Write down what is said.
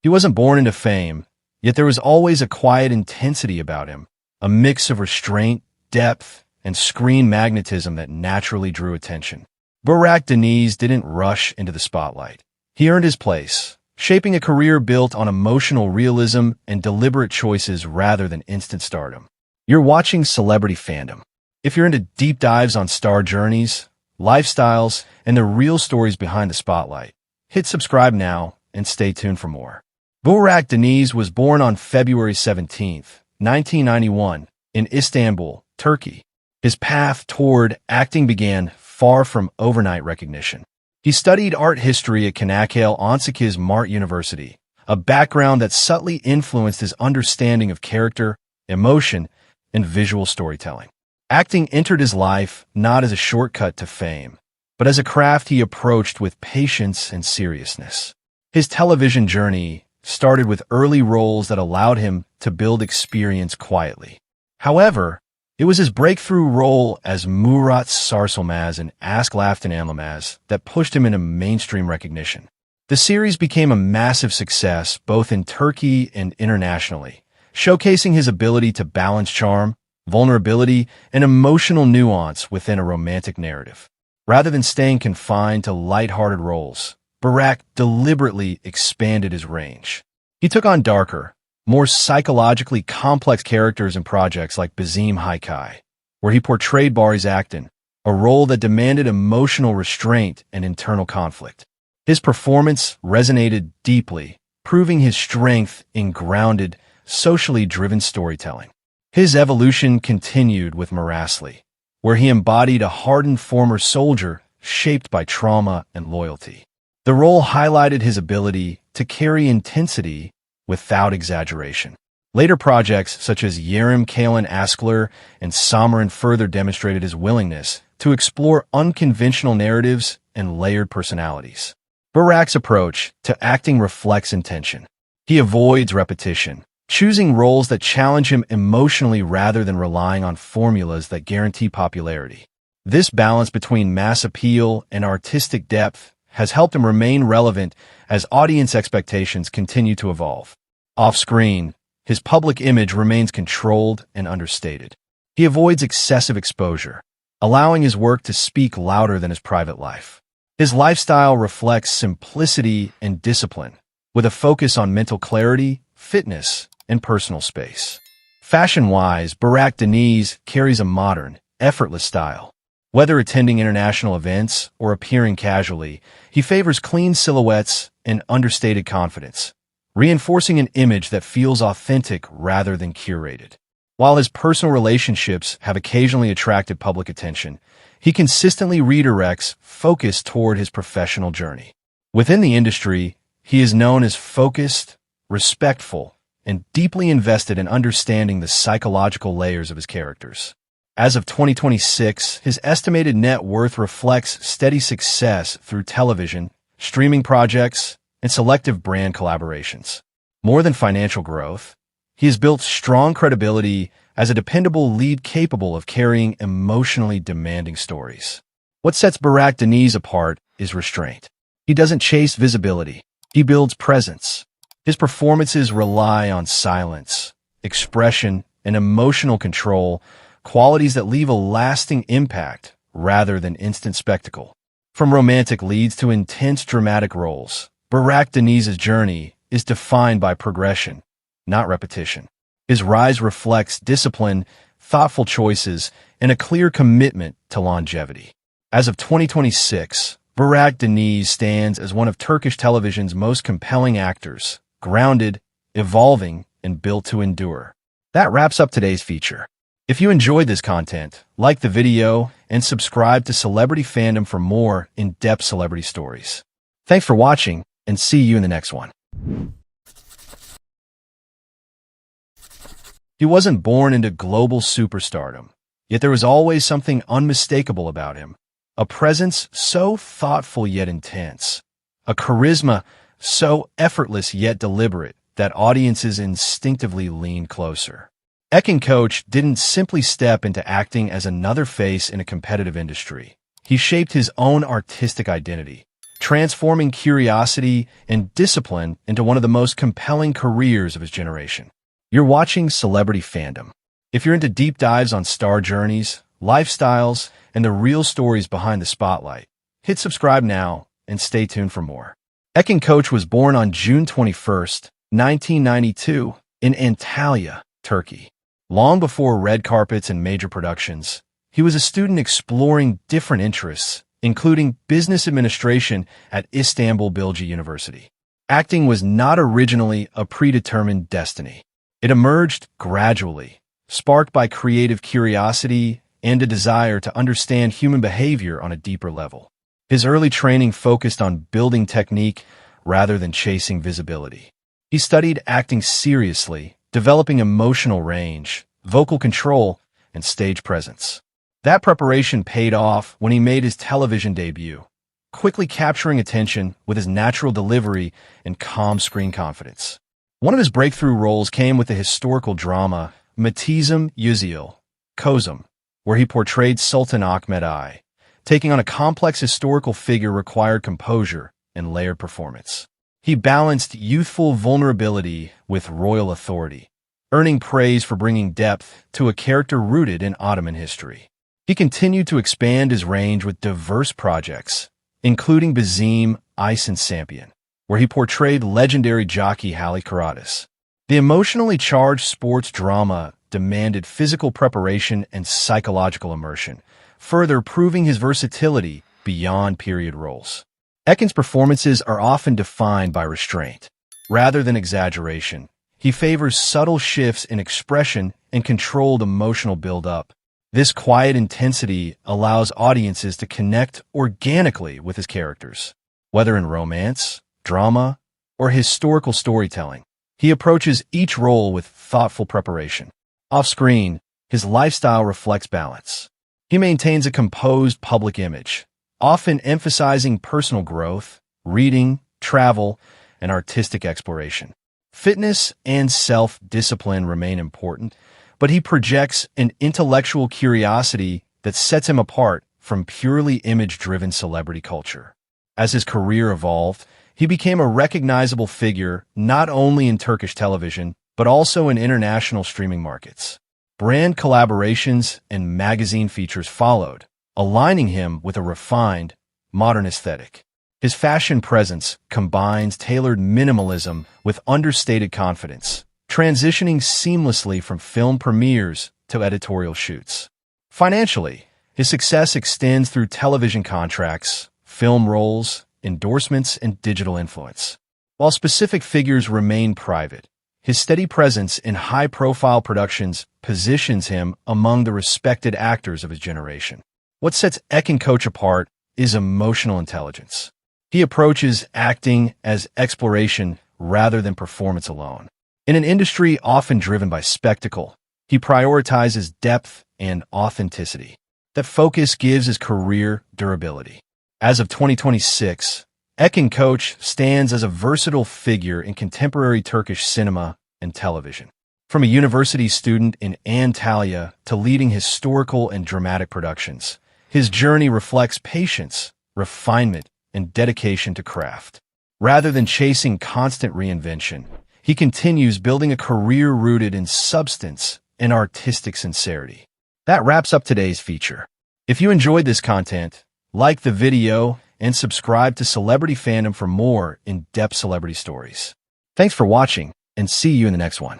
He wasn't born into fame, yet there was always a quiet intensity about him, a mix of restraint, depth, and screen magnetism that naturally drew attention. Burak Deniz didn't rush into the spotlight. He earned his place, shaping a career built on emotional realism and deliberate choices rather than instant stardom. You're watching Celebrity Fandom. If you're into deep dives on star journeys, lifestyles, and the real stories behind the spotlight, hit subscribe now and stay tuned for more. Burak Deniz was born on February 17, 1991, in Istanbul, Turkey. His path toward acting began far from overnight recognition. He studied art history at Çanakkale Mart University, a background that subtly influenced his understanding of character, emotion, and visual storytelling. Acting entered his life not as a shortcut to fame, but as a craft he approached with patience and seriousness. His television journey started with early roles that allowed him to build experience quietly. However, it was his breakthrough role as Murat Sarsılmaz in Ask Laftan Anlamaz that pushed him into mainstream recognition. The series became a massive success both in Turkey and internationally, showcasing his ability to balance charm, vulnerability, and emotional nuance within a romantic narrative. Rather than staying confined to lighthearted roles, Burak deliberately expanded his range. He took on darker, more psychologically complex characters in projects like Bizim Hikaye, where he portrayed Barış Aktan, a role that demanded emotional restraint and internal conflict. His performance resonated deeply, proving his strength in grounded, socially driven storytelling. His evolution continued with Marasli, where he embodied a hardened former soldier shaped by trauma and loyalty. The role highlighted his ability to carry intensity without exaggeration. Later projects such as Yerim Kalan Askler and Samarin further demonstrated his willingness to explore unconventional narratives and layered personalities. Burak's approach to acting reflects intention. He avoids repetition, choosing roles that challenge him emotionally rather than relying on formulas that guarantee popularity. This balance between mass appeal and artistic depth has helped him remain relevant as audience expectations continue to evolve. Off-screen, his public image remains controlled and understated. He avoids excessive exposure, allowing his work to speak louder than his private life. His lifestyle reflects simplicity and discipline, with a focus on mental clarity, fitness, and personal space. Fashion-wise, Burak Deniz carries a modern, effortless style. Whether attending international events or appearing casually, he favors clean silhouettes and understated confidence, reinforcing an image that feels authentic rather than curated. While his personal relationships have occasionally attracted public attention, he consistently redirects focus toward his professional journey. Within the industry, he is known as focused, respectful, and deeply invested in understanding the psychological layers of his characters. As of 2026, his estimated net worth reflects steady success through television, streaming projects, and selective brand collaborations. More than financial growth, he has built strong credibility as a dependable lead capable of carrying emotionally demanding stories. What sets Burak Deniz apart is restraint. He doesn't chase visibility. He builds presence. His performances rely on silence, expression, and emotional control, qualities that leave a lasting impact rather than instant spectacle. From romantic leads to intense dramatic roles, Burak Deniz's journey is defined by progression, not repetition. His rise reflects discipline, thoughtful choices, and a clear commitment to longevity. As of 2026, Burak Deniz stands as one of Turkish television's most compelling actors, grounded, evolving, and built to endure. That wraps up today's feature. If you enjoyed this content, like the video and subscribe to Celebrity Fandom for more in-depth celebrity stories. Thanks for watching, and see you in the next one. He wasn't born into global superstardom, yet there was always something unmistakable about him. A presence so thoughtful yet intense. A charisma so effortless yet deliberate that audiences instinctively leaned closer. Ekin Koc didn't simply step into acting as another face in a competitive industry. He shaped his own artistic identity, transforming curiosity and discipline into one of the most compelling careers of his generation. You're watching Celebrity Fandom. If you're into deep dives on star journeys, lifestyles, and the real stories behind the spotlight, hit subscribe now and stay tuned for more. Ekin Koç was born on June 21st, 1992, in Antalya, Turkey. Long before red carpets and major productions, he was a student exploring different interests, including business administration at Istanbul Bilgi University. Acting was not originally a predetermined destiny. It emerged gradually, sparked by creative curiosity and a desire to understand human behavior on a deeper level. His early training focused on building technique rather than chasing visibility. He studied acting seriously, developing emotional range, vocal control, and stage presence. That preparation paid off when he made his television debut, quickly capturing attention with his natural delivery and calm screen confidence. One of his breakthrough roles came with the historical drama Matizm Yüzyıl, Kozum, where he portrayed Sultan Ahmet I. Taking on a complex historical figure required composure and layered performance. He balanced youthful vulnerability with royal authority, earning praise for bringing depth to a character rooted in Ottoman history. He continued to expand his range with diverse projects, including Bizim Aysin Sampion, where he portrayed legendary jockey Halit Karatis. The emotionally charged sports drama demanded physical preparation and psychological immersion, further proving his versatility beyond period roles. Ekin's performances are often defined by restraint. Rather than exaggeration, he favors subtle shifts in expression and controlled emotional build-up. This quiet intensity allows audiences to connect organically with his characters. Whether in romance, drama, or historical storytelling, he approaches each role with thoughtful preparation. Off-screen, his lifestyle reflects balance. He maintains a composed public image, often emphasizing personal growth, reading, travel, and artistic exploration. Fitness and self-discipline remain important, but he projects an intellectual curiosity that sets him apart from purely image-driven celebrity culture. As his career evolved, he became a recognizable figure not only in Turkish television, but also in international streaming markets. Brand collaborations and magazine features followed, aligning him with a refined, modern aesthetic. His fashion presence combines tailored minimalism with understated confidence, transitioning seamlessly from film premieres to editorial shoots. Financially, his success extends through television contracts, film roles, endorsements, and digital influence. While specific figures remain private, his steady presence in high-profile productions positions him among the respected actors of his generation. What sets Ekin Koç apart is emotional intelligence. He approaches acting as exploration rather than performance alone. In an industry often driven by spectacle, he prioritizes depth and authenticity. That focus gives his career durability. As of 2026, Ekin Koç stands as a versatile figure in contemporary Turkish cinema and television. From a university student in Antalya to leading historical and dramatic productions, his journey reflects patience, refinement, and dedication to craft. Rather than chasing constant reinvention, he continues building a career rooted in substance and artistic sincerity. That wraps up today's feature. If you enjoyed this content, like the video and subscribe to Celebrity Fandom for more in-depth celebrity stories. Thanks for watching, and see you in the next one.